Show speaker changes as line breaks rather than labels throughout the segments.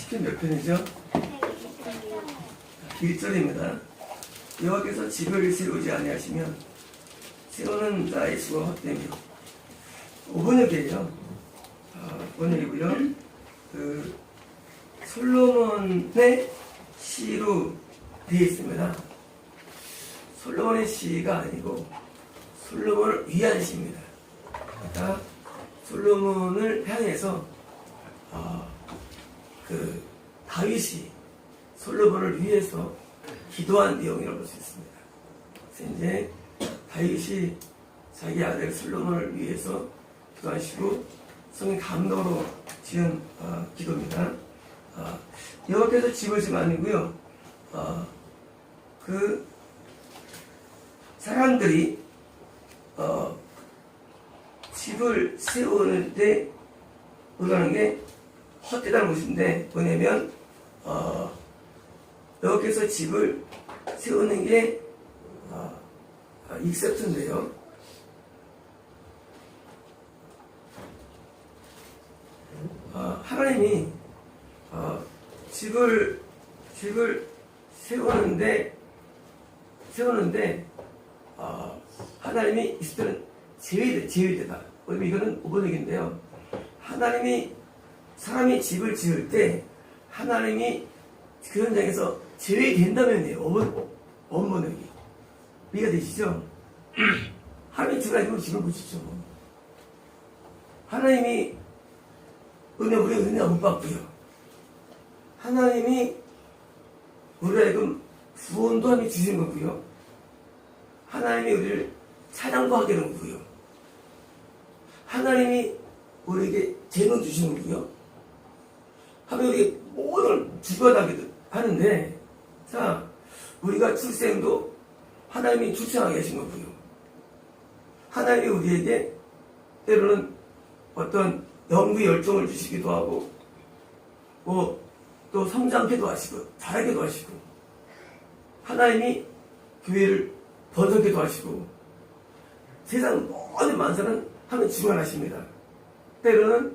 시편 몇 편이죠? 1절입니다. 여호와께서 집을 세우지 아니하시면 세우는 자의 수가 헛되며. 5번역이에요. 5번역이고요. 솔로몬의 시로 되어 있습니다. 솔로몬의 시가 아니고 솔로몬을 위한 시입니다. 그러니까 솔로몬을 향해서 다윗이 솔로몬을 위해서 기도한 내용이라고 볼 수 있습니다. 그래서 이제 다윗이 자기 아들 솔로몬을 위해서 기도하시고 성의 감동으로 지은 기도입니다. 여호와께서 집을 지은 아니고요. 그 사람들이 집을 세우는데 의하는 게 헛되다는 것인데, 뭐냐면 여호와께서 집을 세우는 게 익셉트인데요. 하나님이 집을 세우는데 하나님이 있을 때는 제외되다. 이거는 오번역인데요. 하나님이 사람이 집을 지을 때 하나님이 그 현장에서 제외된다면이에요. 원번역이 이해가 되시죠? 하나님이 집을 하시면 집을 고치죠. 하나님이 우리가 은혜 못 받고요. 하나님이 우리가 구원도 하며 주시는 거고요. 하나님이 우리를 찬양도 하게 하는 거고요. 하나님이 우리에게 재능 주시는 거고요. 하나님이 우리에게 모든 걸 주관하게 하는데, 자, 우리가 출생도 하나님이 출생하게 하신 거고요. 하나님이 우리에게 때로는 어떤 연구 열정을 주시기도 하고, 또 성장케도 하시고, 잘하게도 하시고, 하나님이 교회를 번성케도 하시고, 세상 모든 만사는 하나님 주관하십니다. 때로는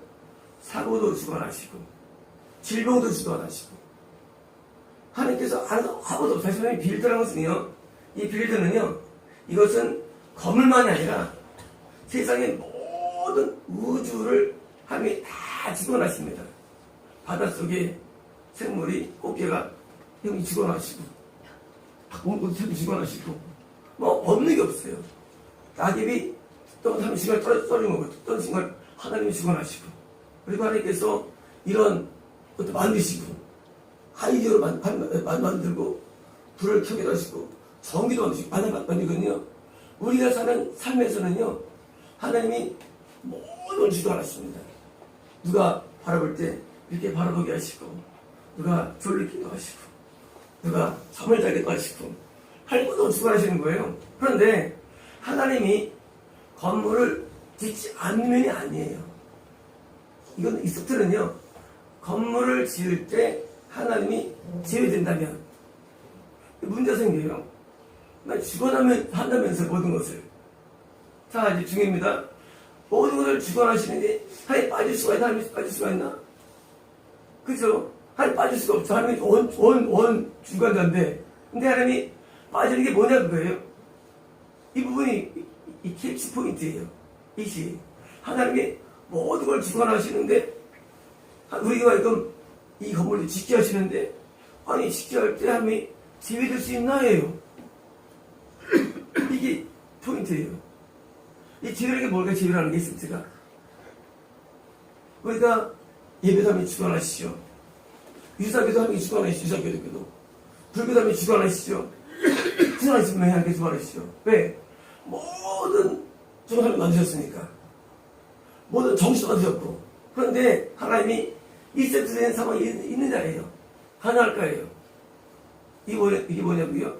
사고도 주관하시고, 질병도 주관하시고, 하나님께서 아무도 없으시면 빌드라는 것은요, 이 빌드는요, 이것은 건물만이 아니라 세상의 모든 우주를 하나님이 다 주관하십니다. 바닷속에 생물이 꽃게가 형이 주관하시고, 새도 주관하시고, 없는 게 없어요. 낙엽이 또 하나님 시간을 떨어지는 거고, 또 순간 하나님이 주관하시고, 그리고 하나님께서 이런 것도 만드시고, 아이디어로 만들고, 불을 켜기도 하시고, 전기도 만들거든요. 우리가 사는 삶에서는요, 하나님이 모든 걸 주관하십니다. 누가 바라볼 때 이렇게 바라보게 하시고, 누가 졸리기도 하시고, 누가 잠을 자기도 하시고, 할 것도 주관하시는 거예요. 그런데 하나님이 건물을 짓지 않으면이 아니에요. 이건 익셉트는요, 건물을 지을 때 하나님이 제외된다면 문제가 생겨요. 한다면서 모든 것을. 자, 이제 중요합니다. 모든 것을 주관하시는데 하나님 빠질 수가 있나? 하나님 빠질 수가 있나? 그죠? 하나님 빠질 수가 없죠. 하나님이 원 주관자인데, 근데 하나님이 빠지는 게 뭐냐 그거예요. 이 부분이 이 캐치 포인트예요. 이시 하나님이 모든 걸 주관하시는데, 우리가 지금 이 건물을 짓게 하시는데, 아니 짓게 할 때 하나님이 제외될 수 있나요? 이게 포인트예요. 이 제외라는 게 뭘까? 제외라는 게 있습니다. 우리가 예배도 하나님이 주관하시죠. 유사교도 하나님이 주관하시죠. 유사교도. 불교도 하나님이 주관하시죠. 주관하시면 하나님께 주관하시죠. 왜? 모든 주관을 만드셨으니까. 모든 정신도 만드셨고. 그런데 하나님이 이 세트된 상황이 있는 자예요. 가능할까요? 이게 뭐냐고요?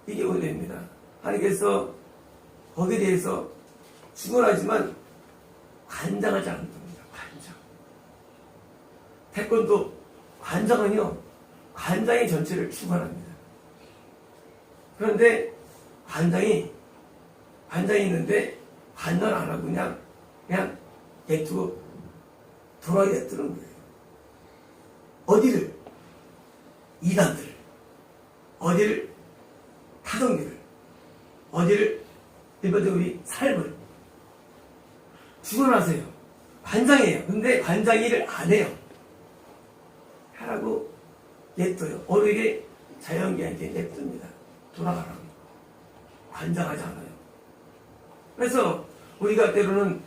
이게 원래입니다. 하나님께서 거기에 대해서 주관하지만 관장하지 않는 겁니다. 관장. 태권도 관장은요, 관장이 전체를 주관합니다. 그런데 관장이 있는데 관장을 안 하고 그냥 냅두고 돌아가게 냅두는 거예요. 어디를? 이단들을. 어디를? 타성들을. 어디를? 일반적으로 우리 삶을. 주관하세요. 관장이에요. 근데 관장이 일을 안 해요. 하라고 냅둬요. 어르에게 자연계한테 냅둡니다. 돌아가라고. 관장하지 않아요. 그래서 우리가 때로는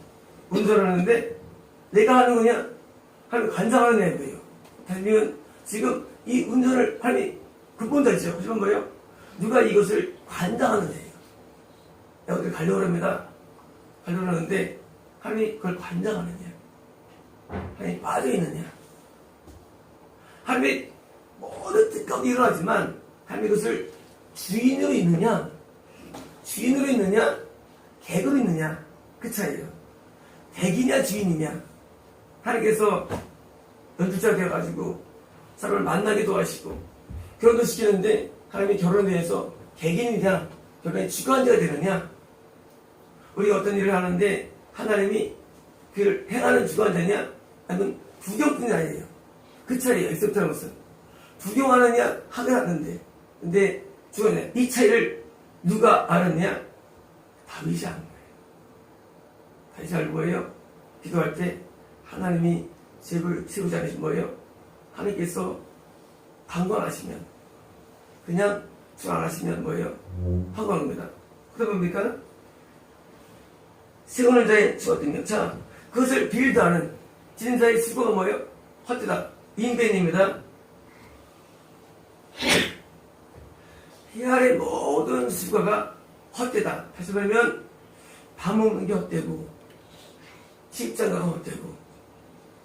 운전을 하는데 내가 하는 거냐? 하면 관장하는 애예요. 아니면 지금 이 운전을 하니 급본다 있죠. 하지만 뭐예요? 누가 이것을 관장하는 애예요. 내가 어디 가려고 합니다. 가려고 하는데 하나님이 그걸 관장하느냐? 하나님이 빠져있느냐? 하나님이 모든 뜻가운데 일어나지만 하나님이 그것을 주인으로 있느냐? 주인으로 있느냐? 객으로 있느냐? 그 차이예요. 객이냐 주인이냐? 하나님께서 연주자 되어가지고 사람을 만나게 도와주시고 결혼도 시키는데 하나님이 결혼에 대해서 객인이냐? 결혼의 주관자가 되느냐? 우리가 어떤 일을 하는데 하나님이 그를 행하는 주관자냐? 아니면 구경꾼이냐예요. 그 차이예요. 이제부터는 것은 구경하느냐? 하긴 하는데 근데 주관자 이 차이를 누가 알았냐? 다윗이 아는 거예요. 다윗이 알고 뭐예요? 기도할 때 하나님이 집을 세우지 않으신 뭐예요? 하나님께서 방관하시면 그냥 주관하시면 뭐예요? 방관한 겁니다. 그러다 뭡니까? 세우는 자의 수고든요. 자, 그것을 빌드하는 지는 자의 수고가 뭐예요? 헛되다. 인벤입니다. 이 아래 모든 수고가 헛되다. 다시 말하면 밥 먹는 게 헛되고 식장가가 헛되고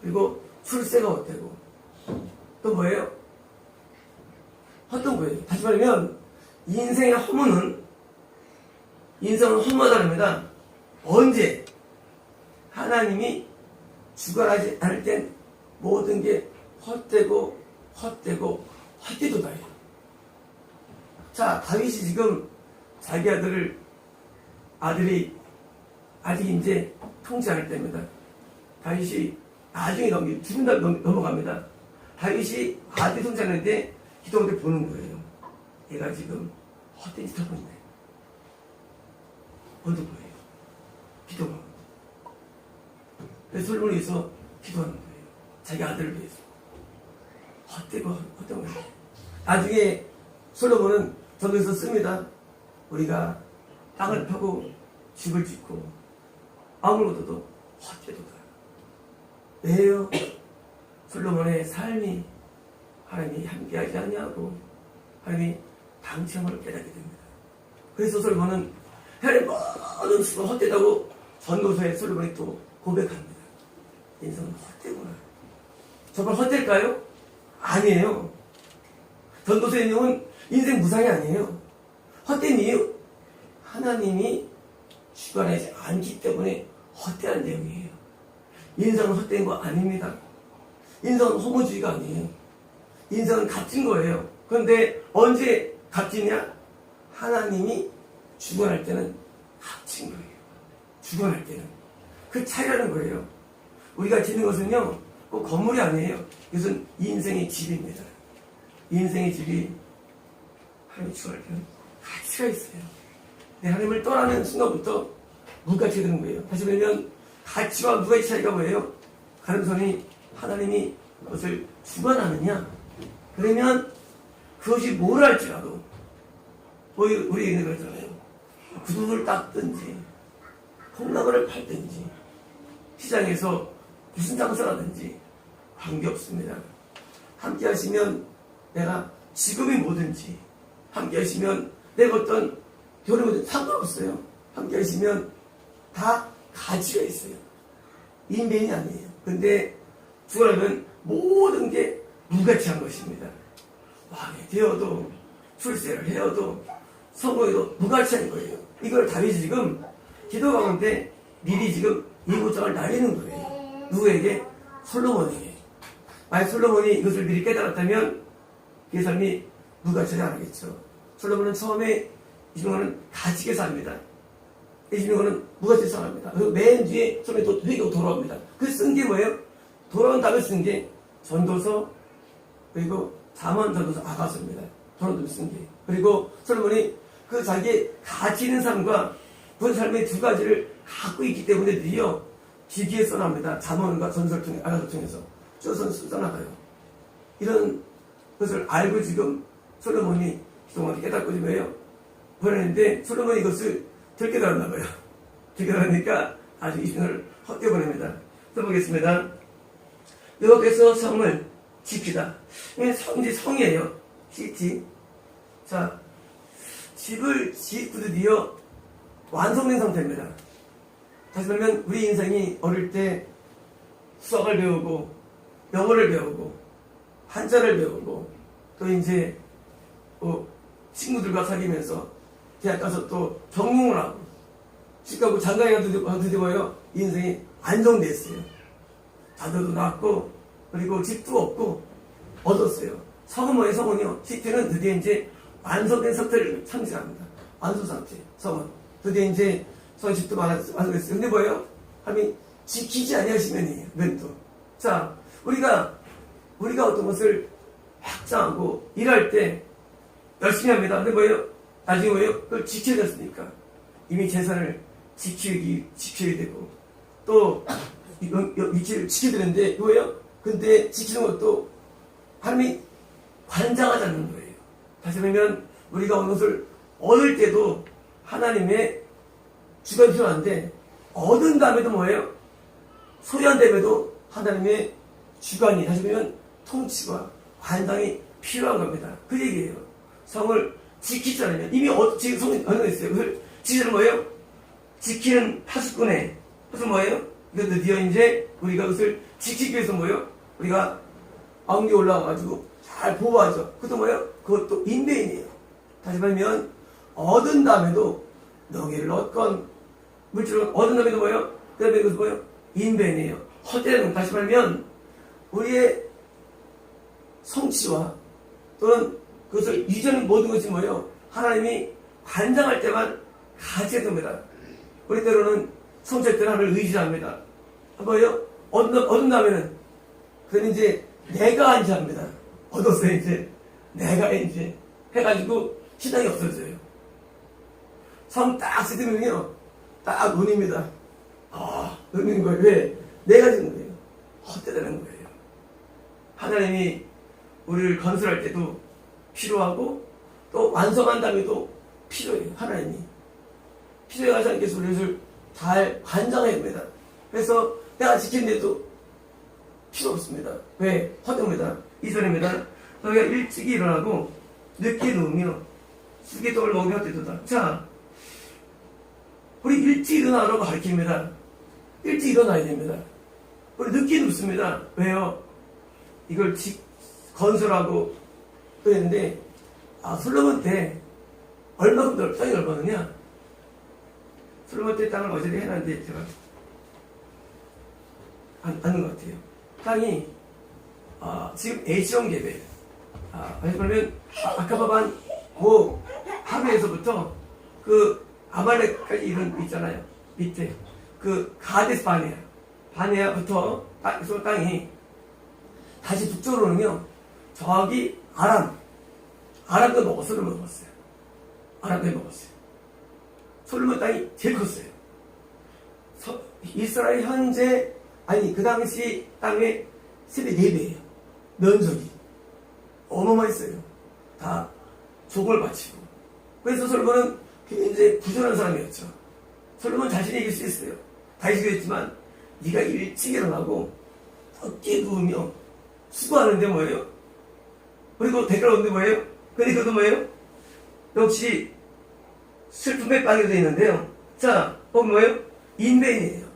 그리고 출세가 헛되고 또 뭐예요? 헛된 거예요. 다시 말하면 인생의 허무는 인생은 허무하다랍니다. 언제? 하나님이 주관하지 않을 땐 모든 게 헛되고 헛되고 헛되도다예요. 자, 다윗이 지금 자기 아들이 아직 이제 통치할 때입니다. 다윗이 나중에 넘어갑니다. 다윗이 아들이 통치하는데 기도원들 보는 거예요. 얘가 지금 헛된 짓 하고 있네. 어느 거예요? 기도가. 그래서 솔로몬을 위해서 기도하는 거예요. 자기 아들을 위해서. 헛되고 헛된 거예요. 나중에 솔로몬은 전도에서 씁니다. 우리가 땅을 파고 집을 짓고 아무를 얻어도 헛되도다. 왜요? 솔로몬의 삶이 하나님이 함께하지 않냐고 하나님이 당첨을 깨닫게 됩니다. 그래서 솔로몬은 하나님 모든 수가 헛되다고 전도서에 솔로몬이 또 고백합니다. 인생은 헛되구나. 정말 헛될까요? 아니에요. 전도서의 내용은 인생 무상이 아니에요. 헛된 이유? 하나님이 주관하지 않기 때문에 헛되는 내용이에요. 인생은 헛된 거 아닙니다. 인생은 허무주의가 아니에요. 인생은 값진 거예요. 그런데 언제 값지냐? 하나님이 주관할 때는 값진 거예요. 주관할 때는. 그 차이라는 거예요. 우리가 짓는 것은요, 꼭 건물이 아니에요. 이것은 인생의 집입니다. 인생의 집이 하나님이 주관할 때는 가치가 있어요. 하나님을 떠나는 순간부터 무가치가 되는 거예요. 다시 말하면 가치와 무가치 차이가 뭐예요? 가름선이 하나님이 그것을 주관하느냐? 그러면 그것이 뭘 할지라도 우리 얘기는 그러잖아요. 구두를 닦든지 콩나물을 팔든지 시장에서 무슨 장사를 하든지 관계없습니다. 함께 하시면 내가 지금이 뭐든지 함께 하시면 내가 어떤 결혼이 상관없어요. 함께 하시면 다 가치가 있어요. 인벤이 아니에요. 근데 주관하면 모든 게 무가치한 것입니다. 왕이 되어도 출세를 해어도 성공해도 무가치한 거예요. 이걸 다윗이 지금 기도 가운데 미리 지금 예고장을 날리는 거예요. 누구에게? 솔로몬에게. 만약 솔로몬이 이것을 미리 깨달았다면 그 삶이 무가치하지 않겠죠. 솔로몬은 처음에 이중하는 가치게 삽니다. 이중하는 무가치게 살아갑니다. 그리고 맨 뒤에 처음에 또 회개하고 돌아옵니다. 그 쓴 게 뭐예요? 돌아온 다음에 쓴 게 전도서, 그리고 잠언서도 아가서입니다. 도로도 쓴 게. 그리고 솔로몬이 그 자기의 가치 있는 삶과 그 삶의 두 가지를 갖고 있기 때문에 드디어 기기에 써납니다. 잠언과 전설 통해, 아가서 통해서 써나가요. 이런 것을 알고 지금 솔로몬이 그동안 깨닫고 좀 해요. 보냈는데 솔로몬이 이것을 덜 깨달았나 봐요. 덜 깨달으니까 아주 이 생을 헛되어 보냅니다. 써보겠습니다. 여호와께서 성을 지키다. 이제 성이에요. 시티. 자, 집을 짓고 드디어 완성된 상태입니다. 다시 말하면 우리 인생이 어릴 때 수학을 배우고 영어를 배우고 한자를 배우고 또 이제 친구들과 사귀면서 대학 가서 또 전공을 하고 집 가고 장가에 가도 드디어 뭐예요? 인생이 안정됐어요. 자녀도 낳고 그리고 집도 없고 얻었어요. 성은 뭐예요? 성은요. 시티는 드디어 이제 완성된 상태를 상징합니다. 완성 상태. 성은 드디어 이제 집도 완성됐어요. 근데 뭐예요? 하면 지키지 아니하시면이에요. 면도. 자, 우리가 어떤 것을 확장하고 일할 때 열심히 합니다. 근데 뭐예요? 나중에 뭐예요? 그걸 지켜야 됐으니까. 이미 재산을 지켜야 되고, 또, 위치를 지켜야 되는데, 뭐예요? 근데 지키는 것도 하나님이 관장하지 않는 거예요. 다시 말하면, 우리가 어느 것을 얻을 때도 하나님의 주관이 필요한데, 얻은 다음에도 뭐예요? 소유한 다음에도 하나님의 주관이, 다시 말하면 통치와 관장이 필요한 겁니다. 그 얘기예요. 성을 지키지 않으면, 이미 지금 성이 어느 거 있어요? 그걸 지키는 뭐예요? 지키는 파수꾼에, 그래서 뭐예요? 이거 드디어 이제 우리가 그것을 지키기 위해서 뭐예요? 우리가 아웅기 올라와가지고 잘 보호하죠. 그것도 뭐예요? 그것도 인베인이에요. 다시 말하면, 얻은 다음에도 너기를 얻건, 물질을 얻은 다음에도 뭐예요? 그 다음에 그것도 뭐예요? 인베인이에요. 헛되는, 다시 말하면, 우리의 성취와 또는 그것을 이전의 모든 것이 뭐예요? 하나님이 관장할 때만 가져야 됩니다. 우리 때로는 성취할 때는 하나님을 의지합니다. 뭐예요? 얻은 다음에는 그는 이제 내가 이제 합니다. 얻었어요 이제. 내가 이제 해가지고 신앙이 없어져요. 성 딱 쓰면요. 딱 눈입니다. 눈인 거예요. 왜? 내가 지는 거예요. 헛되다는 거예요. 하나님이 우리를 건설할 때도 필요하고 또 완성한 다음에도 필요해요. 하나님이 필요하지 않겠어 우리를 잘 관장해야 됩니다. 그래서 내가 지키는데도 필요 없습니다. 왜? 헛됩니다. 2절입니다. 너희가 일찍이 일어나고 늦게 누우며 숙이 떡을 먹으며 헛되도다. 자, 우리 일찍 일어나라고 가르칩니다. 일찍 일어나야 됩니다. 우리 늦게 눕습니다. 왜요? 이걸 건설하고 또 했는데, 솔로몬 때 얼마큼 땅이 넓었느냐? 솔로몬 때 땅을 어제 해놨는데 제가 아는 것 같아요. 땅이 지금 에시온 계배, 그러면 아카바반 하루에서부터 그 아말렉까지 이런 있잖아요. 밑에 그 가데스 바네아부터 땅이 다시 북쪽으로는요. 저기 아람도 먹었어요. 솔로몬 먹었어요. 아람도 먹었어요. 솔로몬 땅이 제일 컸어요. 이스라엘 현재 그 당시 땅의 세배 4배예요. 면적이 어마어마했어요. 다 종을 바치고. 그래서 솔로몬은 굉장히 부지런한 사람이었죠. 솔로몬 자신이 이길 수 있어요. 다시 그랬지만 네가 일찍 일어나고 늦게 누우며 수고하는데 뭐예요? 그리고 댓글 얻는데 뭐예요? 그러니까 뭐예요? 역시 슬픔의 빵이 되어 있는데요. 자, 뭐예요? 인베인이에요.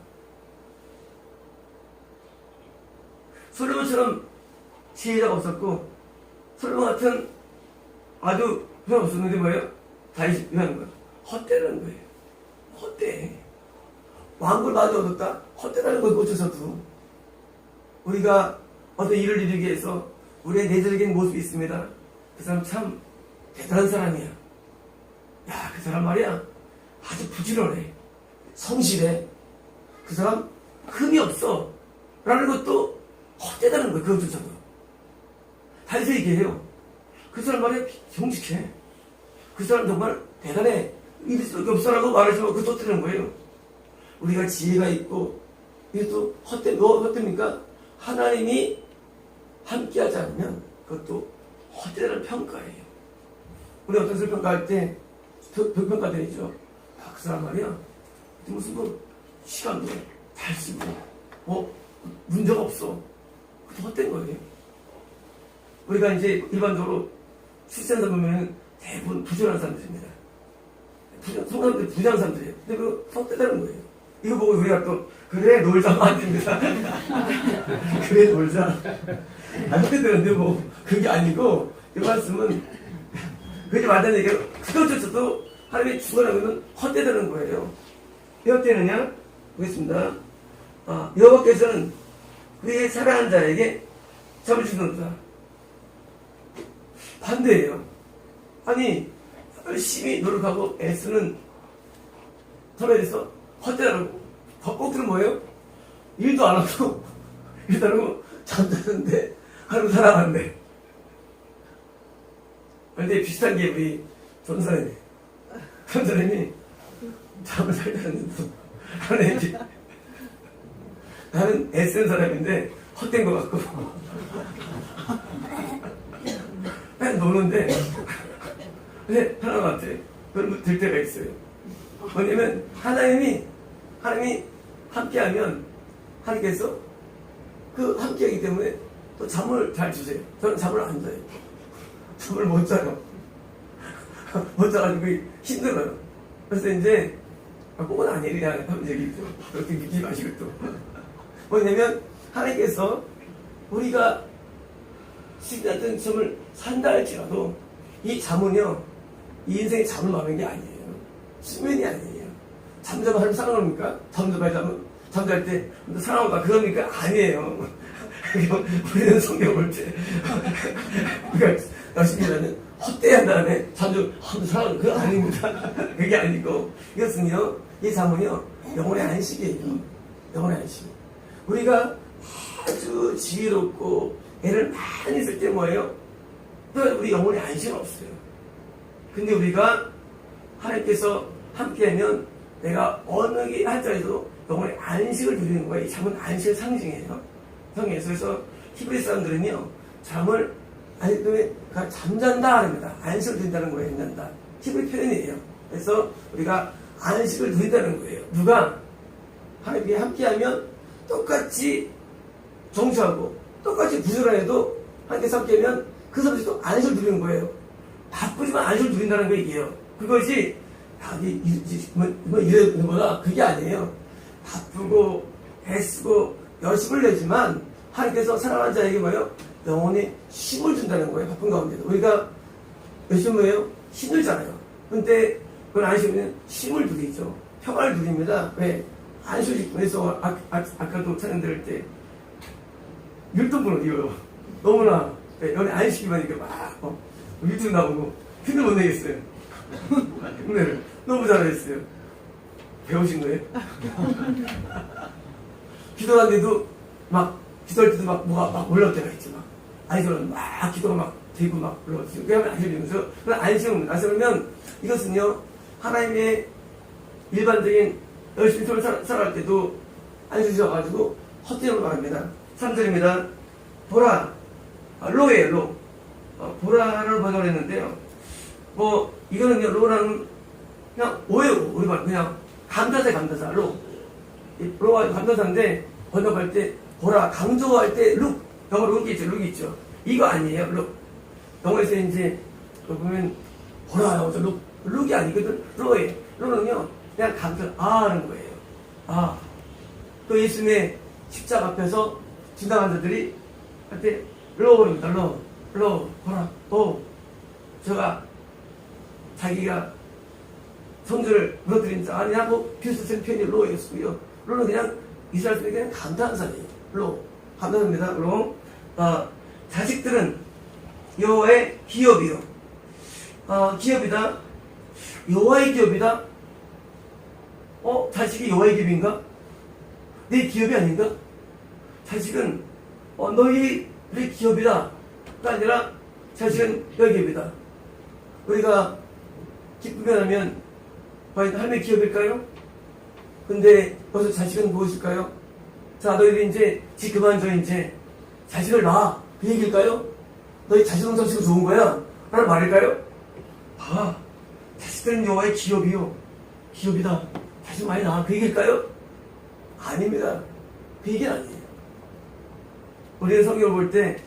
솔로몬처럼 지혜자가 없었고 솔로몬 같은 아주 별 없었는데 뭐예요? 다윗이 하는 거예요. 헛되라는 거예요. 헛돼. 왕국을 많이 얻었다? 헛되라는 걸 고쳐서도 우리가 어떤 일을 이루기 위해서 우리의 내적인 모습이 있습니다. 그 사람 참 대단한 사람이야. 야, 그 사람 말이야. 아주 부지런해. 성실해. 그 사람 흠이 없어. 라는 것도 헛되다는 거예요. 그것조차도. 단순히 얘기해요. 그 사람 말에 정직해. 그 사람 정말 대단해. 이럴 수밖에 없어라고 말하지만 그거 터뜨리는 거예요. 우리가 지혜가 있고, 이게 또 헛됩니까? 하나님이 함께하지 않으면 그것도 헛되다는 평가예요. 우리 어떤 사람 평가할 때, 평가드리죠. 아, 그 사람 말이야. 무슨 시간도 잘 쓰고, 문제가 없어. 그것도 헛된 거예요. 우리가 이제 일반적으로 출세하다 보면 대부분 부정한 사람들입니다. 성사람들이 부정한 사람들이에요. 근데 그거 헛되다는 거예요. 이거 보고 우리가 또, 그래, 놀자. 안 됩니다. 그래, 놀자. 안 되는데 그게 아니고, 이 말씀은, 그게 맞다는 얘기가, 그것조차도 하나님의 주관하면 헛되다는 거예요. 왜 헛되느냐? 보겠습니다. 여호와께서는 그의 사랑하는 자에게 잠을 주는다. 반대예요. 아니, 열심히 노력하고 애쓰는 사람에 대해서 헛되다라고. 거꾸로 뭐예요? 일도 안 하고, 일도 안 하고, 잠자는데, 하루 살아갔네. 근데 비슷한 게 우리 전사님이. 전사님이 잠을 잘 자는데도, 나는 애쓰는 사람인데, 헛된 것 같고. 그냥 노는데, 근데 하나 같아. 그런 들 때가 있어요. 뭐냐면, 하나님이 함께하면, 하나님께서 그 함께하기 때문에 또 잠을 잘 주세요. 저는 잠을 안 자요. 잠을 못 자요. 못 자가지고 힘들어요. 그래서 이제, 그건 아니에요. 그냥 하면 얘기죠. 그렇게 믿지 마시고 또. 뭐냐면, 하나님께서 우리가 시간든 잠을 산다 할지라도 이 잠은요, 이 인생의 잠을 말하는 게 아니에요. 수면이 아니에요. 잠자면 하나님 사랑합니까? 잠잘 때 사랑한다 그럽니까? 아니에요. 우리는 성경 볼 때 그러니까 열심히 하면 헛되한 다음에 잠좀 사랑하는 그거 아닙니다. 그게 아니고 이것은요, 이 잠은요 영혼의 안식이에요. 영혼의 안식. 우리가 아주 지혜롭고 애를 많이 쓸 때 뭐예요? 우리 영혼의 안식은 없어요. 근데 우리가 하나님께서 함께하면 내가 어느 게 할자에도 영혼의 안식을 누리는 거예요. 이 잠은 안식의 상징이에요. 성경에서. 그래서 히브리 사람들은요, 잠을 안식 때문에 잠잔다 합니다. 안식을 누린다는 거예요. 잠잔다. 히브리 표현이에요. 그래서 우리가 안식을 누린다는 거예요. 누가 하나님께 함께하면 똑같이 정치하고 똑같이 부지런해도 하나님께서 함께하면 그 사람들이 또 안식을 누리는 거예요. 바쁘지만 안식을 누린다는 거 얘기예요. 그것이 이러는 거다. 그게 아니에요. 바쁘고 애쓰고 열심을 내지만 하나님께서 사랑하는 자에게 뭐예요? 영혼에 힘을 준다는 거예요. 바쁜 가운데도. 우리가 열심히 뭐예요? 힘들잖아요. 근데 그건 안식은 힘을 누리죠. 평안을 누립니다. 왜? 안식을 그래서 아까도 찬양 들을 때 율동분을 이거요. 너무나 연애 안식이만 이렇게 막 유튜브 나오고 힘을 못 내겠어요. 네, 너무 잘하셨어요. 배우신 거예요? 기도하는데도 기도할 때도 뭐가 막 올라올 때가 있지 아이들은 기도가 막 되고 막 올라오죠. 그러면 안식이면서 그런 안식은 이것은요 하나님의 일반적인 열심히 살아갈 때도 안식이셔가지고 헛되는 걸 말합니다. 3절입니다. 보라, 로예요, 로. 보라를 번역을 했는데요. 이거는요, 로라는 그냥 오해요. 우리가 그냥 감사사, 로. 로가 감사사인데, 번역할 때, 보라, 강조할 때, 룩. 영어로 룩이 있죠. 이거 아니에요, 룩. 영어에서 이제, 보면, 보라, 나오죠. 룩이 아니거든. 로예요. 로는요, 그냥 하는 거예요. 또 예수님의 십자가 앞에서 지나간 자들이, 한테, 로입니다, 로, 보라, 제가 자기가 성주를 무너뜨린 자 아니냐고 비슷한 표현이 로였고요. 로는 그냥 이스라엘 사람에게 그냥 감사한 사람이에요. 로. 감사합니다. 로. 자식들은 여호와의 기업이요. 기업이다. 여호와의 기업이다. 자식이 여호와의 기업인가? 내 기업이 아닌가? 자식은 너희의 기업이다. 아니라 자식은 여기입니다. 우리가 기쁘게 하면 과연 삶의 기업일까요? 근데 벌써 자식은 무엇일까요? 자, 너희들 이제 지 그만둬 이제 자식을 낳아. 그 얘기일까요? 너희 자식 농사치고 좋은 거야? 라는 말일까요? 봐, 자식들은 여호와의 기업이요. 기업이다. 자식 많이 낳아. 그 얘기일까요? 아닙니다. 그 얘기는 아니에요. 우리는 성경을 볼 때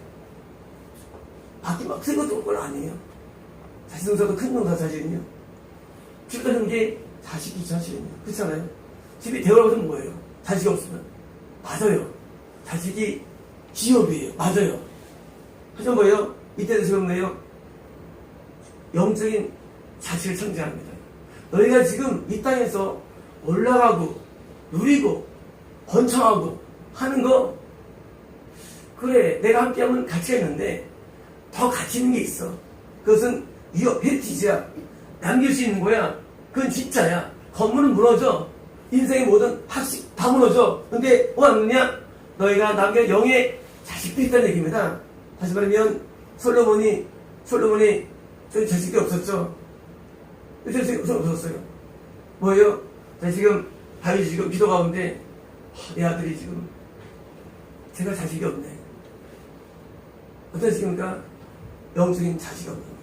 밖에 막 쓴 것도 건 아니에요. 자식 농사도 큰 농사 사실은요. 집가는 게 자식이 사실은요. 그렇잖아요. 집이 대화하면 뭐예요? 자식이 없으면. 맞아요. 자식이 기업이에요. 맞아요. 하지만 뭐예요? 이때도 지금 뭐예요? 영적인 자식을 창조합니다. 너희가 지금 이 땅에서 올라가고 누리고 번창하고 하는 거 그래 내가 함께하면 가치가 있는데 더 가치 있는 게 있어. 그것은 이어 헤리티지야. 남길 수 있는 거야. 그건 진짜야. 건물은 무너져. 인생의 모든 학식 다 무너져. 근데 뭐가 남느냐? 너희가 남겨 영의 자식들이 있다는 얘기입니다. 다시 말하면 솔로몬이 저희 자식이 없었죠. 자식이 없었어요. 뭐예요? 자 지금 다윗이 지금 기도 가운데 내 아들이 지금 제가 자식이 없네. 어떤 식입니까? 영적인 자식이 없는 거예요.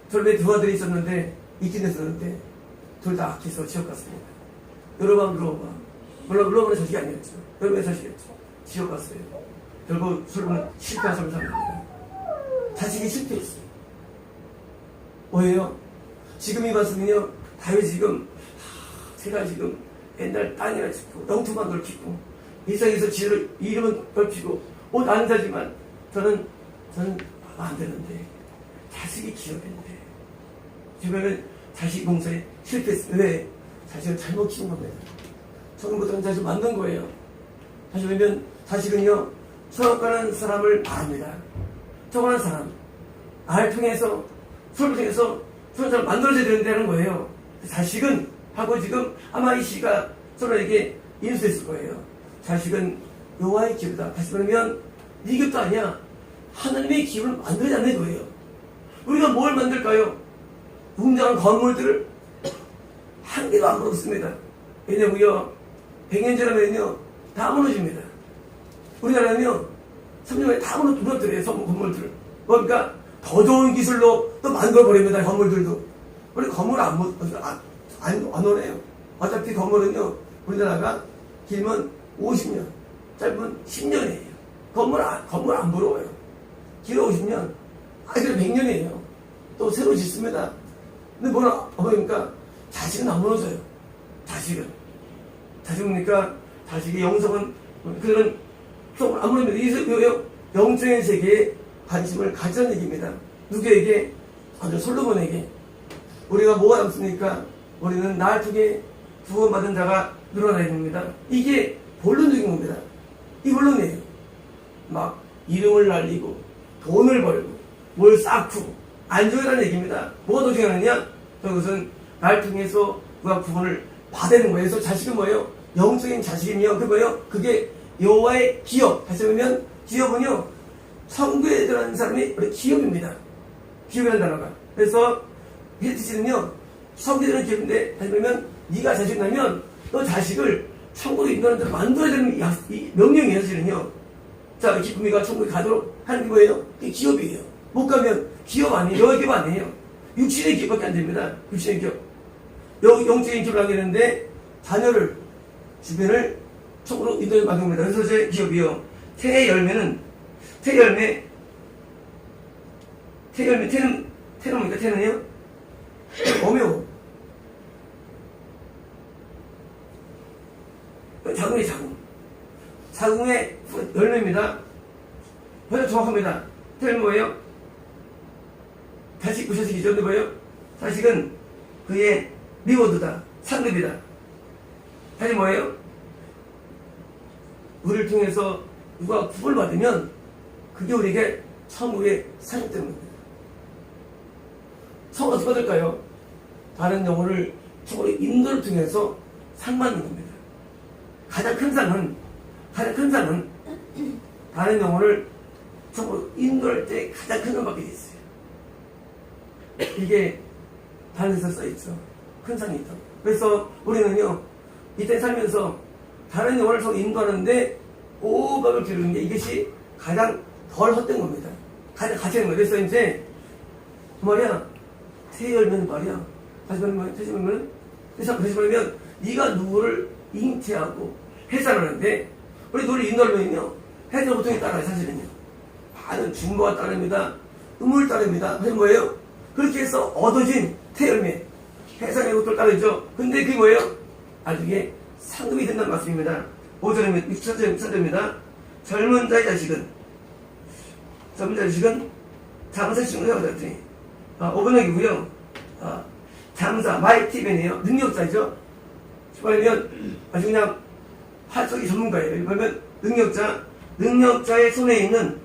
저를 두 아들이 있었는데 있긴 했었는데 둘 다 악해서 지옥 갔습니다. 여러분 물어봐. 물론 자식이 아니었죠. 여러분의 자식이었죠. 지옥 갔어요. 결국 솔로몬은 실패한 삶을 삽니다. 자식이 실패했어요. 뭐예요? 지금 이 말씀은요, 다윗이 지금, 제가 지금 옛날 땅이나 짓고, 영토만 넓히고, 일상에서 지혜를, 이름은 넓히고, 옷 안 사지만, 저는 안 되는데, 자식이 기업인데, 주변은 자식 공사에 실패했어요. 왜? 자식을 잘못 키운 겁니다. 처음부터 자식을 만든 거예요. 다시 보면, 자식은요, 서럽가는 사람을 말합니다. 저거는 사람, 나를 통해서, 서로 통해서, 서로 잘 만들어져야 된다는 거예요. 자식은, 하고 지금 아마 이 시가 서로에게 인수했을 거예요. 자식은 여호와의 기업이다. 다시 말하면, 네 기업도 아니야. 하나님의 기업을 만들지 않는 거예요. 우리가 뭘 만들까요? 웅장한 건물들을 한 개도 안 무너졌습니다. 왜냐고요? 100년 지나면요, 다 무너집니다. 우리나라는요, 3년 만에 다 무너뜨려요, 건물들을. 그러니까 더 좋은 기술로 또 만들어버립니다, 건물들도. 우리 건물 안 오네요. 어차피 건물은요, 우리나라가 길면 50년, 짧으면 10년이에요. 건물 안 부러워요. 길어 50년, 아이들 100년이에요. 또 새로 짓습니다. 근데 뭐니까 자식은 안 무너져요. 자식은 뭡니까? 자식의 영성은, 그들은 안 무너집니다. 영적인 세계에 관심을 가지는 얘기입니다. 누구에게? 아주 솔로몬에게. 우리가 뭐가 남습니까? 우리는 날 통해 구원받은 자가 늘어나야 됩니다. 이게 본론적인 겁니다. 이 본론이에요. 막 이름을 날리고 돈을 벌고 뭘 쌓고 안 중요하다는 얘기입니다. 뭐가 더 중요하느냐? 그것은 날 통해서 누가 구원을 받는 거예요. 그래서 자식은 뭐예요? 영적인 자식이며 그거예요. 그게 여호와의 기업. 다시 보면 기업은요, 성교에 들어가는 사람이 우리 기업입니다. 기업이라는 단어가. 그래서 헤리티지는요, 성교에 들어가는 기업인데, 다시 보면 네가 자식 나면 너 자식을 천국에 인도하는 대로 만들어야 되는 이 명령이에요. 사실은요. 자, 기쁨이가 천국에 가도록 하는 게 뭐예요? 그게 기업이에요. 못 가면 기업 아니에요. 여호와의 기업 아니에요. 육신의 기업밖에 안 됩니다. 육신의 기업. 영적인 기업을 하게 되는데 자녀를, 주변을 천국으로 인도해 만듭니다. 그래서 제 기업이요. 태의 열매는 태는 뭡니까? 태는요? 어묘. 자궁의 열매입니다. 벌써 정확합니다. 태는 뭐예요? 자식, 자식이죠. 근데 뭐예요? 자식은 그의 리워드다. 상급이다. 다시 뭐예요? 우리를 통해서 누가 구원을 받으면 그게 우리에게 천국의 상급되는 겁니다. 상 어떻게 받을까요? 다른 영혼을 천국의 인도를 통해서 상 받는 겁니다. 가장 큰 상은 다른 영혼을 전부 인도할 때 가장 큰 음악이 있어요. 이게 다른 데서 써있죠. 큰 산이 있다고. 그래서 우리는요, 이때 살면서 다른 영혼을 성 인도하는데 오각을 기르는 게 이것이 가장 덜 헛된 겁니다. 가장 가치 있는 거예요. 그래서 이제 말이야, 새 열면 말이야. 다시 말하면, 다시 말하면 네가 누구를 잉태하고 해산하는데 우리 누구를 인도하면요, 해산 보통이 따라요. 사실은요, 많은 중보가 따릅니다. 음을 따릅니다. 하신 뭐예요? 그렇게 해서 얻어진 태열매, 해산의 것들 따르죠. 근데 그게 뭐예요? 나중에 상급이 된다는 말씀입니다. 5절입니다. 6절입니다. 젊은 자의 자식은 장사식을 해야 되더니 5번역이고요. 장사, 마이티벤이에요. 능력자죠. 말하면 아주 그냥 활석이 전문가예요. 그러면 능력자의 손에 있는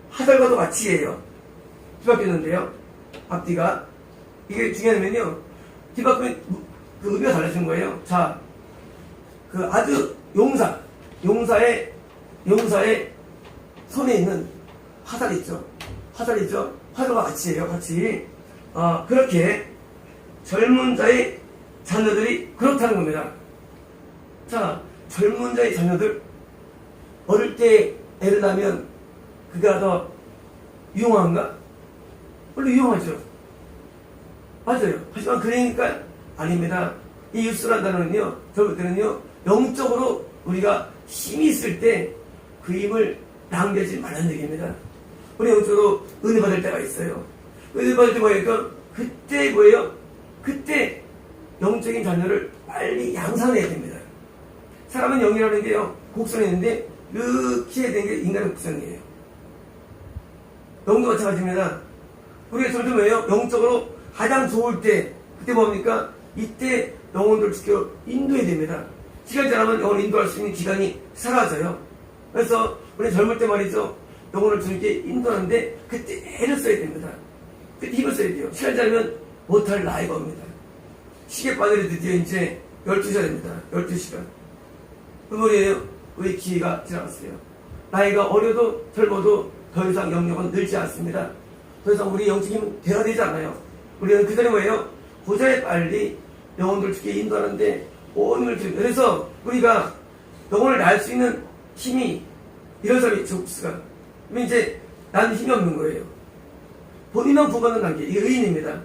화살과도 같이예요. 뒤바뀌었는데요. 앞뒤가. 이게 중요하면요, 뒤바뀌면 그 의미가 달라지는 거예요. 자, 그 아주 용사의 손에 있는 화살이 있죠. 화살과 같이예요. 같이. 그렇게 젊은 자의 자녀들이 그렇다는 겁니다. 자, 젊은 자의 자녀들, 어릴 때 애를 낳으면 그가 더 유용한가? 원래 유용하죠. 맞아요. 하지만 그러니까 아닙니다. 이 육수란 단어는요, 저볼 때는요, 영적으로 우리가 힘이 있을 때 그 힘을 낭비하지 말라는 얘기입니다. 우리 영적으로 은혜 받을 때가 있어요. 은혜 받을 때 뭐예요? 그때 뭐예요? 그때 영적인 자녀를 빨리 양산해야 됩니다. 사람은 영이라는 게요, 곡선이 있는데 이렇게 해야 되는 게 인간의 곡선이에요. 영도 마찬가지입니다. 우리가 저럴 때 뭐예요? 영적으로 가장 좋을 때, 그때 뭡니까? 이때 영혼들을 지켜 인도해야 됩니다. 시간이 지나면 영혼을 인도할 수 있는 기간이 사라져요. 그래서 우리 젊을 때 말이죠, 영혼을 주님께 인도하는데 그때 애를 써야 됩니다. 그때 힘을 써야 돼요. 시간이 지나면 못할 나이가 옵니다. 시계바늘이 드디어 이제 12시가 됩니다. 12시간. 그 말이에요. 우리 기회가 지나갔어요. 나이가 어려도 젊어도 더 이상 영역은 늘지 않습니다. 더 이상 우리 영적 힘은 대화되지 않아요. 우리는 그 전에 뭐예요? 고자에 빨리 영혼들 주께 인도하는데 온 힘을 주는. 그래서 우리가 영혼을 날 수 있는 힘이, 이런 사람이 있죠, 흡수가. 그러면 이제 나는 힘이 없는 거예요. 본인만 구원받는 관계, 이게 의인입니다.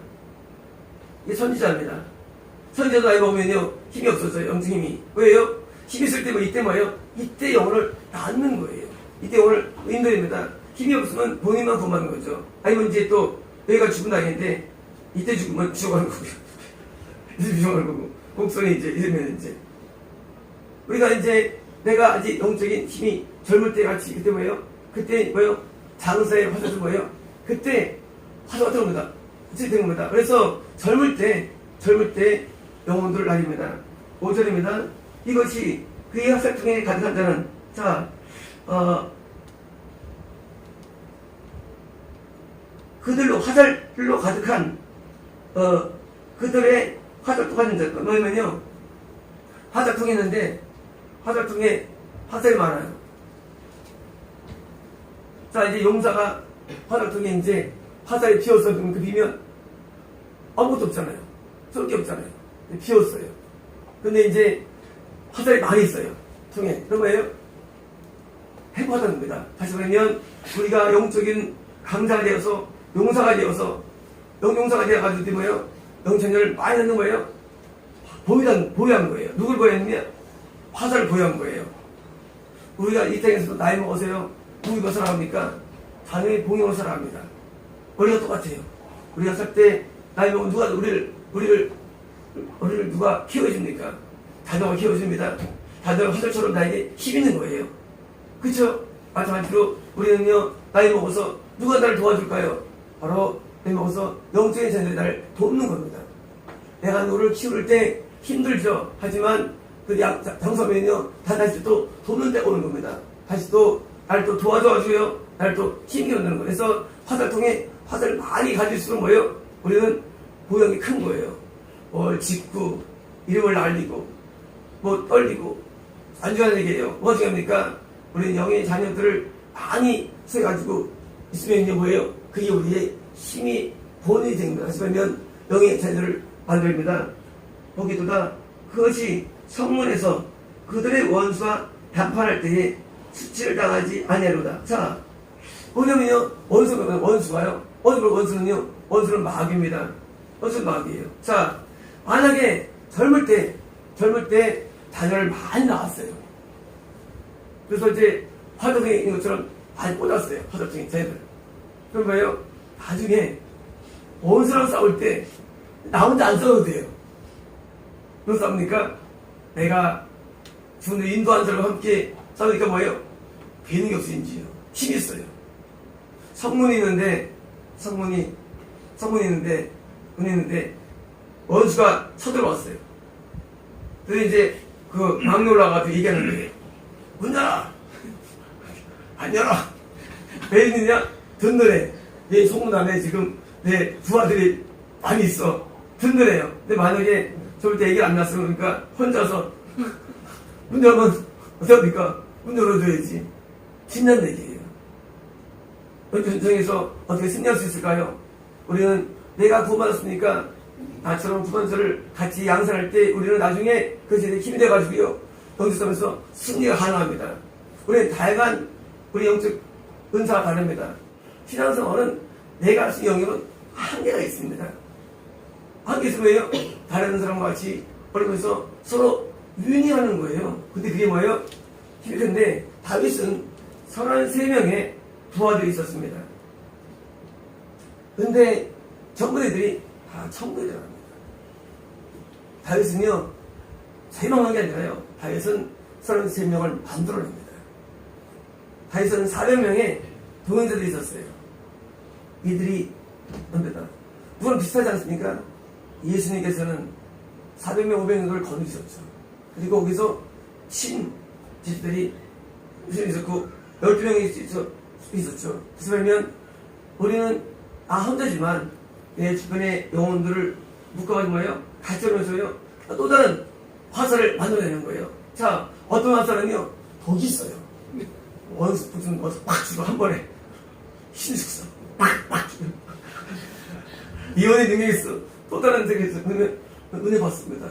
이게 선지자입니다. 선지자도 나이 먹으면요, 힘이 없어져요. 영적 힘이. 왜요? 힘이 있을 때 뭐 이때 뭐예요? 이때 영혼을 낳는 거예요. 이때 영혼을 인도입니다. 힘이 없으면 본인만 구원받는 거죠. 아니면 이제 또 너희가 죽은 나이인데 이때 죽으면 죽어가는 거고요. 이제 죽어가는 거고, 곡선이 이제 이러면 이제 우리가 이제 내가 아직 영적인 힘이 젊을 때 같이, 그때 뭐예요? 그때 뭐예요? 장사의 화살이 뭐예요? 그때 화살 같은 겁니다. 그치 된 겁니다. 그래서 젊을 때 영혼들을 날립니다. 5절입니다. 이것이 그의 화살통에 가득한 자는, 자, 그들로 화살로 가득한 그들의 화살통 가진 자. 뭐냐면요, 화살통이 있는데 화살통에 화살이 많아요. 자, 이제 용사가 화살통에 이제 화살이 피었어. 그럼 그 비면 아무것도 없잖아요. 쏠 게 없잖아요. 피었어요. 근데 이제 화살이 많이 있어요. 통에. 그런 거예요? 해부하다는 겁니다. 다시 말하면 우리가 영적인 강자가 되어서 용사가 되어서 영용사가 되어가지고 뭐예요? 영천년을 많이 넣는 거예요? 보유한 거예요. 누굴 보유했느냐? 화살을 보유한 거예요. 우리가 이 땅에서도 나이 먹어서요, 누구 살아갑니까? 당연히 봉영을 살아갑니다. 우리가 똑같아요. 우리가 살 때 나이 먹으면 누가 우리를 누가 키워줍니까? 자녀가 키워줍니다. 자녀가 화살처럼 나에게 힘 있는 거예요. 그쵸? 마찬가지로 우리는요, 나이 먹어서 누가 나를 도와줄까요? 바로 나이 먹어서 영적인 자녀들이 나를 돕는 겁니다. 내가 너를 키울 때 힘들죠. 하지만 그 장소면요, 다시 또 돕는 때가 오는 겁니다. 다시 또 나를 또 도와줘가지고요, 나를 또 힘이 얻는 거예요. 그래서 화살통에 화살을 많이 가질수록 뭐예요? 우리는 보양이 큰 거예요. 뭘 짓고 이름을 날리고 뭐 떨리고 안 중요한 얘기예요. 뭐가 중요합니까? 우리는 영의 자녀들을 많이 써가지고 있으면 이제 뭐예요? 그게 우리의 힘이 본이 됩니다. 하시면 영의 자녀를 만듭니다. 거기다가 그것이 성문에서 그들의 원수와談판할 때에 수치를 당하지 아니하로다. 자, 뭐냐면요, 원수가요. 원수는요, 원수는 마귀입니다. 원수는 마귀예요. 자, 만약에 젊을 때 자녀를 많이 낳았어요. 그래서 이제 화덕에 있는 것처럼 많이 꽂았어요. 화덕증이 자녀들. 그럼 뭐예요? 나중에 원수랑 싸울 때 나 혼자 안 싸워도 돼요. 누구 싸웁니까? 내가 죽는 인도한 사람과 함께 싸우니까 뭐예요? 배는 게 없으인지요. 힘이 있어요. 성문이 있는데 원수가 쳐들어왔어요. 그래서 이제 그 막내 올라가서 얘기하는 거예요. 문 열어! 안 열어! 왜 있느냐? 든든해. 내 성문 안에 지금 내 부하들이 많이 있어. 든든해요. 근데 만약에 저때 얘기를 안 났으면 그러니까 혼자서 문 열면 어떡합니까? 문 열어줘야지. 신난 얘기예요. 전쟁에서 어떻게 승리할 수 있을까요? 우리는 내가 구원받았으니까 나처럼 구원자를 같이 양산할 때 우리는 나중에 그것에 힘이 돼가지고요. 영적싸움에서 승리가 가능합니다. 우리는 다양한 우리 영적 은사가 다릅니다. 신앙생활은 내가 할 수 있는 영역은 한계가 있습니다. 한계 있으면 왜요? 다른 사람과 같이 어리면서 서로 유인하는 거예요. 근데 그게 뭐예요? 힘이 큰데 다윗은 33명의 부하들이 있었습니다. 근데 전부 애들이 다 천국에 들어갑니다. 다윗은요, 제망한 게 아니라요. 다윗은 33명을 만들어냅니다. 다윗은 400명의 동행자들이 있었어요. 이들이 뭡니다. 누구랑 비슷하지 않습니까? 예수님께서는 400명, 500명을 거두셨죠. 그리고 거기서 친지들이 있었고 12명이 있었죠. 그래서 보면 우리는 혼자지만 내 주변의 영혼들을 묶어가지고 뭐예요? 같이 하면서요. 또 다른 화살을 만들어내는 거예요. 자, 어떤 화살은요, 독이 있어요. 원수 무슨 팍 주고 한 번에 힘숙서 팍 주고 이혼의 능력이 있어. 또 다른 세계에서 은혜 받습니다.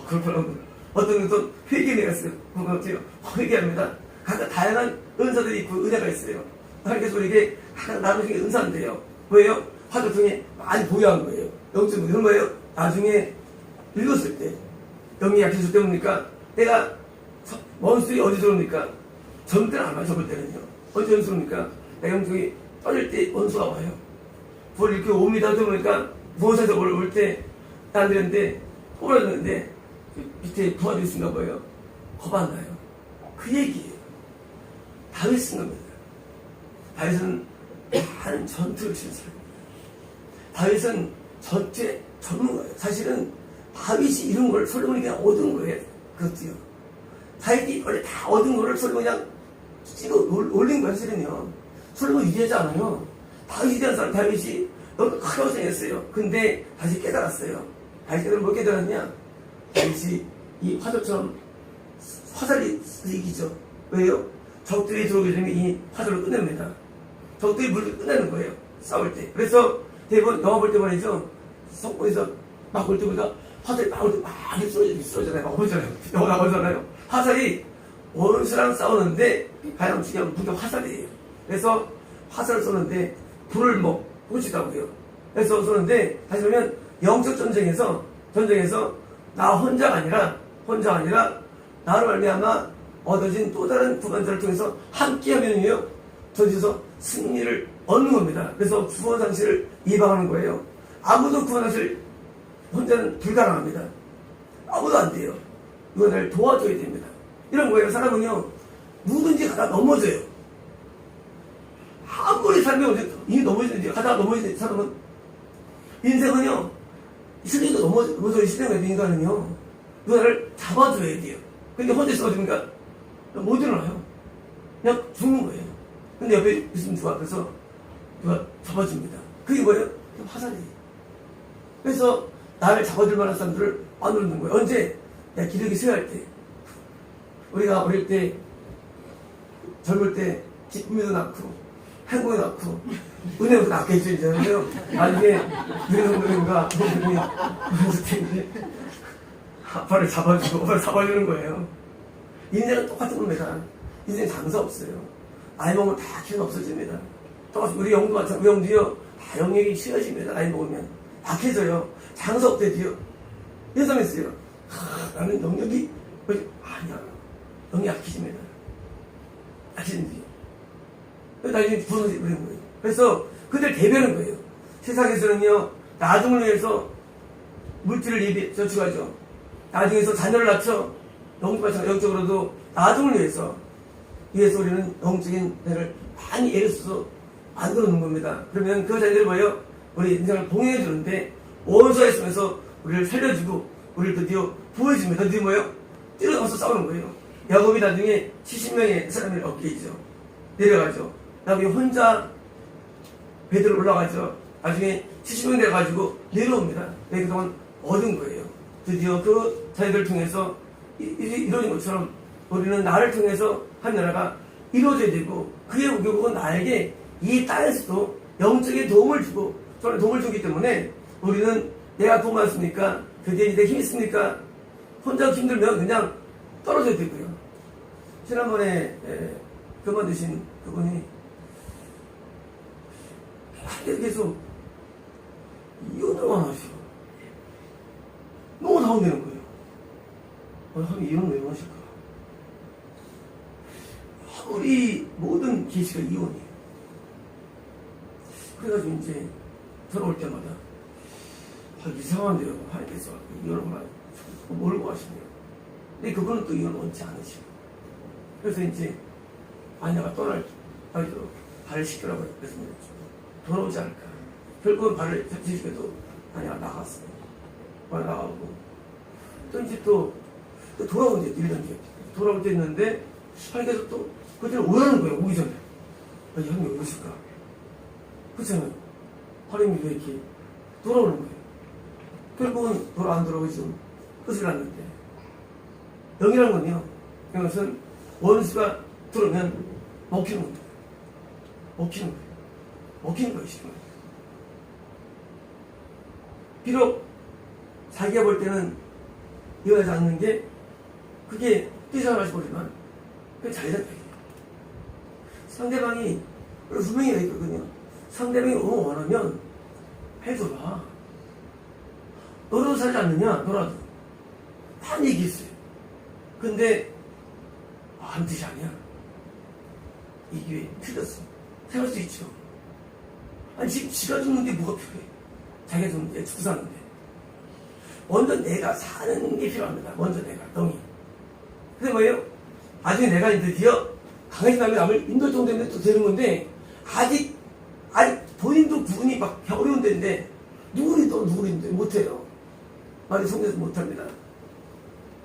그렇구나. 어떤 또 회개가 있어요. 그거 어때요? 회개합니다. 각각 다양한 은사들이 있고 은혜가 있어요. 하나님께서 우리에게 각각 나누신 게 은사인데요. 뭐예요? 화두통에 많이 보유한 거예요. 영적으로 이런 거예요. 나중에 읽었을 때 영이 약해졌을 때 뭡니까? 내가 원수들이 어디서 오니까 젊을 때는 안 와요. 젊을 때는요. 어디서 오니까 내가 영적이 떨릴 때 원수가 와요. 그걸 이렇게 옵니다. 그러니까 무엇에서 올 때 안 되는데 꼬라졌는데 밑에 부하들이 있은가 봐요. 겁 안 나요. 그 얘기예요. 다윗 쓴 겁니다. 다윗은 많은 전투를 치는 사람입니다. 다윗은 전투의 전문가예요. 사실은 다윗이 이룬 걸 솔로몬이 그냥 얻은 거예요. 그것도요. 다윗이 원래 다 얻은 거를 솔로몬이 그냥 찍어 올린 거예요. 사실은요. 솔로몬 위대하지 않아요. 다윗이 대한 사람, 다윗이 너무 크게 고생했어요. 근데 다시 깨달았어요. 다시 깨달으면 뭘 깨달았냐? 다윗이 이 화살처럼 화살이 이기죠. 왜요? 적들이 들어오기 전에 이 화살을 끝냅니다. 적들이 물을 끝내는 거예요. 싸울 때. 그래서 대부분 영화 볼 때 말이죠. 성권에서 막 볼 때보다 화살이 막 올 때 막 쏘잖아요. 막 오잖아요. 영화 나오잖아요. 화살이 원수랑 싸우는데 가장 중요한 무게 화살이에요. 그래서 화살을 쏘는데 불을 꽂히다고요. 그래서 쏘는데 다시 보면 영적 전쟁에서 나 혼자가 아니라 나로 말미암아 얻어진 또 다른 구원자를 통해서 함께하면요 전지에서 승리를 얻는 겁니다. 그래서 구원 상실을 예방하는 거예요. 아무도 구원 상실 혼자는 불가능합니다. 아무도 안 돼요. 이거를 도와줘야 됩니다. 이런 거예요. 사람은요 누구든지 가다 넘어져요. 아무리 살면 이미 넘어지는데 가다가 넘어지는 사람은 인생은요 스스로 넘어져 시대가 인간은요 누가를 잡아줘야 돼요. 근데 혼자 있어 어디니까 못 일어나요. 그냥 죽는 거예요. 근데 옆에 있으면 누가 그래서 누가 잡아줍니다. 그게 뭐예요? 화살이에요. 그래서 나를 잡아줄 만한 사람들을 만드는 거예요. 언제? 내가 기력이 쇠할 때. 우리가 어릴 때 젊을 때 기쁨에도 낳고, 행복에 낳고, 은혜도 낳겠죠, 이제는요. 나중에, 유해성도인가, 그분이, 그랬을 텐데, 아빠를 잡아주는 거예요. 인생은 똑같은 겁니다. 인생 장사 없어요. 나이 먹으면 다 기운 없어집니다. 똑같이 우리 영도 마찬가지, 우리 영도요, 다 영역이 쉬워집니다. 나이 먹으면. 약해져요. 장사 없대지요. 이런 사람이 있어요. 나는 영역이, 아니야. 영이 약해집니다. 약해진지. 나중에 부서지 버리는 거예요. 그래서 그들 대변하는 거예요. 세상에서는요, 나중을 위해서 물질을 저축하죠. 나중에서 자녀를 낳죠. 영적으로도 나중을 위해서 우리는 영적인 배를 많이 애를 써서 만들어 놓은 겁니다. 그러면 그 자녀들이 뭐예요? 우리 인생을 봉해해 주는데 원수가 있으면서 우리를 살려주고 우리를 드디어 보여줍니다. 드디어 뭐예요? 뛰어나가서 싸우는 거예요. 야곱이 나중에 70명의 사람을 얻게 되죠. 내려가죠. 나중에 혼자 배들을 올라가죠. 나중에 70명 돼가지고 내려옵니다. 그동안 얻은 거예요. 드디어 그 자녀들을 통해서 이루어진 것처럼 우리는 나를 통해서 한 나라가 이루어져야 되고 그의 결국은 나에게 이 땅에서도 영적인 도움을 주고 저는 도움을 주기 때문에 우리는 내가 도움 받았습니까? 그게 내 힘이 있습니까? 혼자 힘들면 그냥 떨어져야 되고요. 지난번에 그만두신 그분이 계속 이혼을 하시고 너무 다운되는 거예요. 하긴 이혼을 왜 원하실까? 우리 모든 계시가 이혼이에요. 그래가지고 이제 들어올 때마다 이상한데요. 하나님께서 이혼을 몰고 하시네요. 근데 그거는 또 이혼을 원치 않으시고 그래서 이제 아내가 떠날 아이도 발을 씻기라고 그래서 돌아오지 않을까. 결국은 발을 씻기도 아내가 나갔어요. 발 나가고 또 이제 또 돌아온 게 1년 뒤에 돌아올 때 있는데 하나님께서 또 그때는 오라는 거예요. 오기 전에. 아니 형님 왜 오실까? 그렇잖아요. 하나님이 왜 이렇게 돌아오는 거예요. 결국은 안 돌아오고 지금 끝을 났는데 영이라는 건요. 이것은 원수가 들어오면 먹히는 겁니다. 먹히는 거예요. 먹히는 거예요. 지금. 비록 자기가 볼 때는 이해하지 않는 게 그게 뛰어나가지 모르지만 그게 자기가 되게 상대방이 분명히 있거든요. 상대방이 너무 원하면 해줘봐. 너도 살지 않느냐? 너라도. 한 얘기 있어요. 근데 한 뜻이 아니야. 이게 틀렸어. 생각할 수 있죠. 아니 지금 지가 죽는데 뭐가 필요해? 자기가 죽는데 죽고 사는데 먼저 내가 사는 게 필요합니다. 먼저 내가 영이. 근데 뭐예요? 나중에 내가 드디어 강해진 다음에 남을 인도 정도 되면 또 되는 건데 아직 본인도 구분이 막 어려운 데인데 누구인데 못해요. 말이 성대해서 못합니다.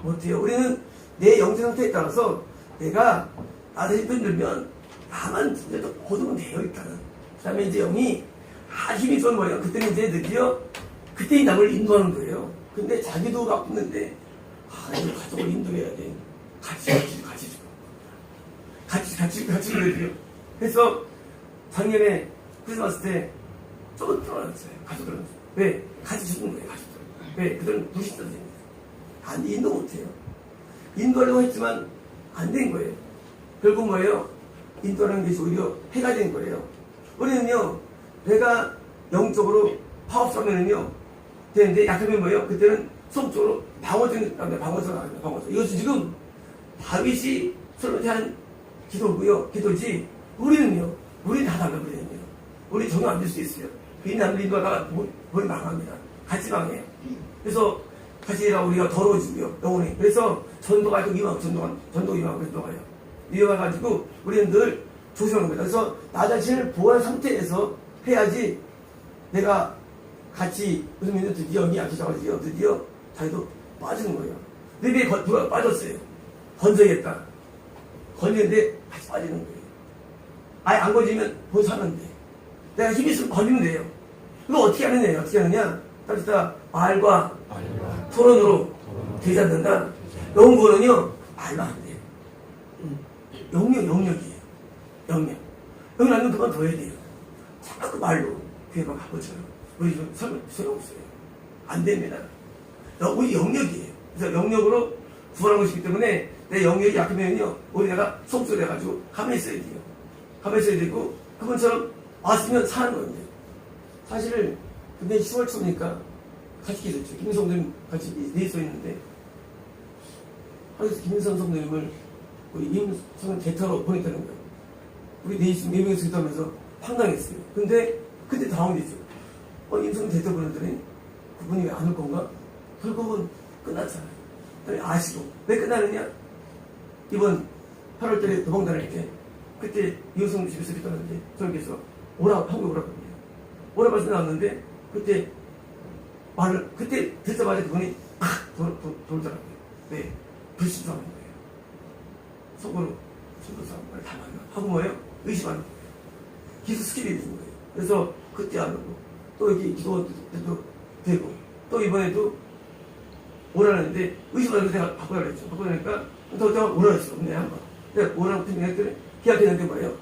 못해요. 우리는 내 영적 상태에 따라서 내가 나한테 힘들면 나만 진짜 거두면 돼요. 일단은. 그 다음에 이제 영이 힘이 좀 뭐예요. 그때는 이제 드디어 그때 남을 인도하는 거예요. 근데 자기도 바쁘는데 이거 가족을 인도해야 돼. 같이 그래요. 그래서 작년에 크리스마스 때 조금 떨어졌어요. 가족들은. 왜? 같이 죽은 거예요. 가족들. 왜? 그들은 무식자들입니다. 인도 못해요. 인도하려고 했지만 안 된 거예요. 결국 뭐예요? 인도하는 것이 오히려 해가 된 거예요. 우리는요, 내가 영적으로 파업하면은요, 되는데 약하면 뭐예요? 그때는 속적으로 방어적인, 방어적. 이것은 지금 다윗이 솔로몬한테 한 기도고요. 기도지. 우리는 다 달라버리거든요. 우리 적용 안 될 수 있어요. 남들 인도하다가 머리 망합니다. 같이 망해요. 그래서 같이 일하고 우리가 더러워지고요. 영혼이. 그래서 전도가 위험해가지고 위험해가지고 우리는 늘 조심하는 거예요. 그래서 나 자신을 보호한 상태에서 해야지 내가 같이 무슨 믿는 드디어 영이 약해져가지고 드디어 자기도 빠지는 거예요. 근데 누가 빠졌어요. 건져야겠다. 건지는데 같이 빠지는 거예요. 아예 안 건지면 못 사는데. 내가 힘이 있으면 건지면 돼요. 이거 어떻게 하느냐? 따뜻한 말과 토론으로 되지 않는다. 영구는요, 말로 안 돼요. 영역이에요. 영역. 영역 낳는 그만둬야 돼요. 자꾸 말로 교회만 가보죠. 우리 좀 소용없어요. 안 됩니다. 우리 영역이에요. 그래서 영역으로 구원한 것이기 때문에 내 영역이 약하면요, 우리 내가 속수를 해가지고 가만히 있어야 돼요. 가만히 있어야 되고, 그분처럼 왔으면 사는 겁니다. 사실, 근데 10월 초니까 같이 계셨죠. 김성님 같이 내있어 있는데, 하루에서 김성 성님을 우리 임성은 대타로 보냈다는 거예요. 우리 네 명이서 기도하면서 황당했어요. 근데, 그때 당황되죠. 임성은 대타 보냈더니, 그분이 왜 안 올 건가? 결국은 끝났잖아요. 아시고. 왜 끝나느냐? 이번 8월달에 도망다닐 때, 그때 이호성 집에서 기도하는데, 저기서 오라고, 한국에 오라고 합니다. 오라고 말씀 나왔는데, 그때 그때 듣자마자 그분이 돌더라고요. 네. 불신성한 거예요. 속으로, 신도사말 다 말려. 하고 뭐예요? 의심하는 거예요. 기수 스킬이 있는 거예요. 그래서 그때 안 오고, 또 여기 기도 때도 되고, 또 이번에도 오라는데, 의심하는데 내가 바꿔야 그랬죠. 바꿔야니까, 또 내가 오라 했어. 네, 한 번. 내가 오라고 했더니, 계약했는데 뭐예요?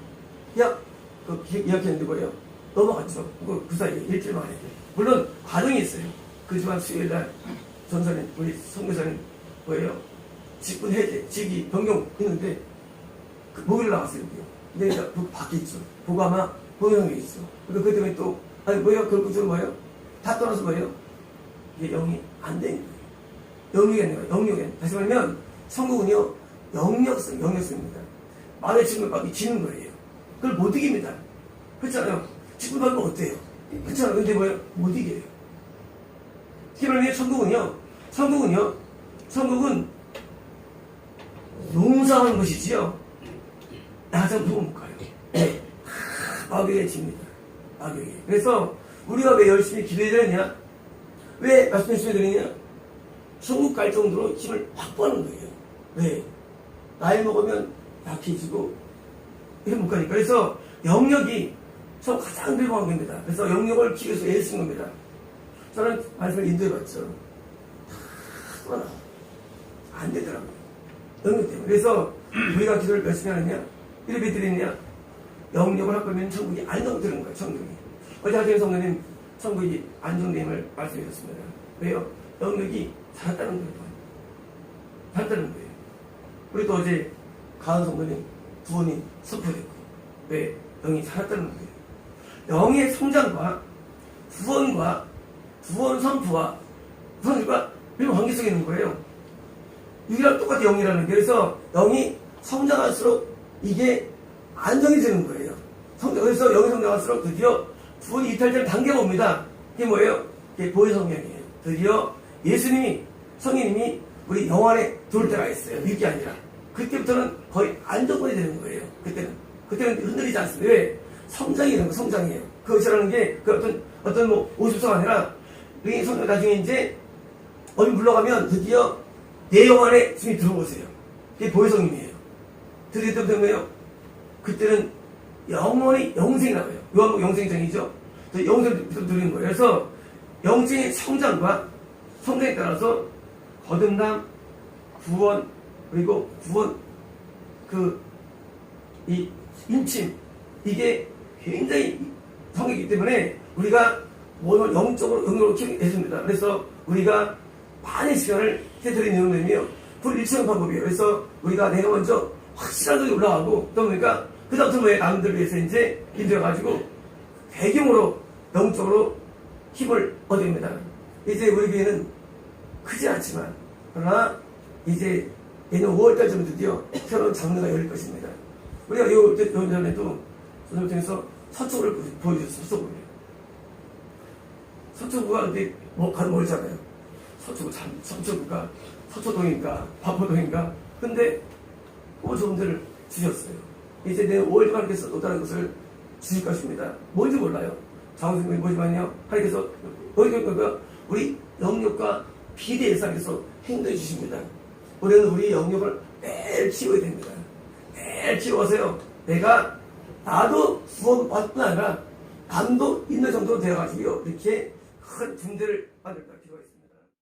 계약했는데 뭐예요? 넘어갔죠. 그 사이에 일주일 만에. 물론, 과정이 있어요. 그지만 수요일날 전사님, 우리 선교사님, 뭐예요? 직분 해제, 직위 변경 했는데, 그 목요일 나왔어요, 여기요. 근데 이제 그 밖에 있죠. 보고 아마 보형에 있어. 그러니까 그 때문에 또, 아니, 뭐예요? 그럴 것처럼 뭐예요? 다 떠나서 뭐예요? 이게 영이 안 되는 거예요. 영역이 아니라 영역이. 다시 말하면, 천국은요, 영역성입니다. 만의 직분을 받기 지는 거예요. 그걸 못 이깁니다. 그렇잖아요. 직분 받으면 어때요? 그렇잖아요. 근데 뭐예요? 못 이겨요. 특히 말하면 천국은 용서하는 것이지요. 나중 누구 못 가요. 네. 마귀의 집니다. 마귀의. 그래서 우리가 왜 열심히 기도해야 되느냐? 왜 말씀해주셔야 되느냐? 천국 갈 정도로 힘을 확보하는 거예요. 왜? 나이 먹으면 약해지고 이렇게 못 가니까. 그래서 영역이 저 가장 필요한 겁니다. 그래서 영역을 키우기 위해서 애쓰는 겁니다. 저는 말씀을 인도해봤죠. 안 되더라고요. 영역 때문에. 그래서 우리가 기도를 열심히 하느냐? 이렇게 드리느냐? 영역을 할 거면 천국이 안정되는 거예요. 천국이. 어제 하재현 성도님 천국이 안정됨을 말씀해 주셨습니다. 왜요? 영역이 살았다는 거예요. 살았다는 거예요. 우리 또 어제 가은 성도님 구원이 선포됐고, 왜? 영이 살았다는 거예요. 영의 성장과 구원 선포와 구원과 이런 관계성이 있는 거예요. 육이랑 똑같이 영이라는 게. 그래서 영이 성장할수록 이게 안정이 되는 거예요. 그래서 영이 성장할수록 드디어 구원이 이탈되는 단계가 옵니다. 이게 뭐예요? 이게 보혜 성령이에요. 드디어 예수님이, 성령님이 우리 영 안에 들어올 때가 있어요. 믿기 아니라. 그때부터는 거의 안정권이 되는 거예요. 그때는 흔들리지 않습니다. 왜? 성장이라는 거, 성장이에요. 그것이라는 게, 어떤 50성 아니라, 이 성령 나중에 이제, 어디 물러가면 드디어 내 영 안에 주님이 들어오세요. 그게 보혜성님이에요. 드디어 때부터 뭐예요? 그때는 영원히 영생이 나와요. 요한복 영생장이죠. 영생을 누리는 거예요. 그래서 영적인 성장과 성장에 따라서 거듭남, 구원, 그리고 구원, 이 인침, 이게 굉장히 성이기 때문에 우리가 오늘 영적으로 키우게 해줍니다. 그래서 우리가 많은 시간을 해드리는 내용이며 불일치한 방법이에요. 그래서 우리가 내가 먼저 확실한 쪽에 올라가고, 또 보니까 그다음부터 왜 남들을 위해서 이제 인도해가지고 배경으로 영적으로 힘을 얻습니다. 이제 우리 교회는 크지 않지만, 그러나 이제 내년 5월달쯤 드디어 새로운 장르가 열릴 것입니다. 우리가 요 전에도 선생님 통해서 서초구를 보여줬어요. 서초구가 근데 가는 멀잖아요. 서초구가 서초동인가 반포동인가. 근데 좋은 데를 주셨어요. 이제 내년 5월달 하나님께서 또 다른 것을 주실 것입니다. 뭔지 몰라요. 장선생님이 뭐지만요, 하나님께서 우리 영역과 비대 예상에서 행동해 주십니다. 우리는 우리 영역을 매일 키워야 됩니다. 매일 키워서요, 나도 구원받뿐 아니라 남도 있는 정도로 되어가지고 이렇게 큰 군대를 만들 거예요.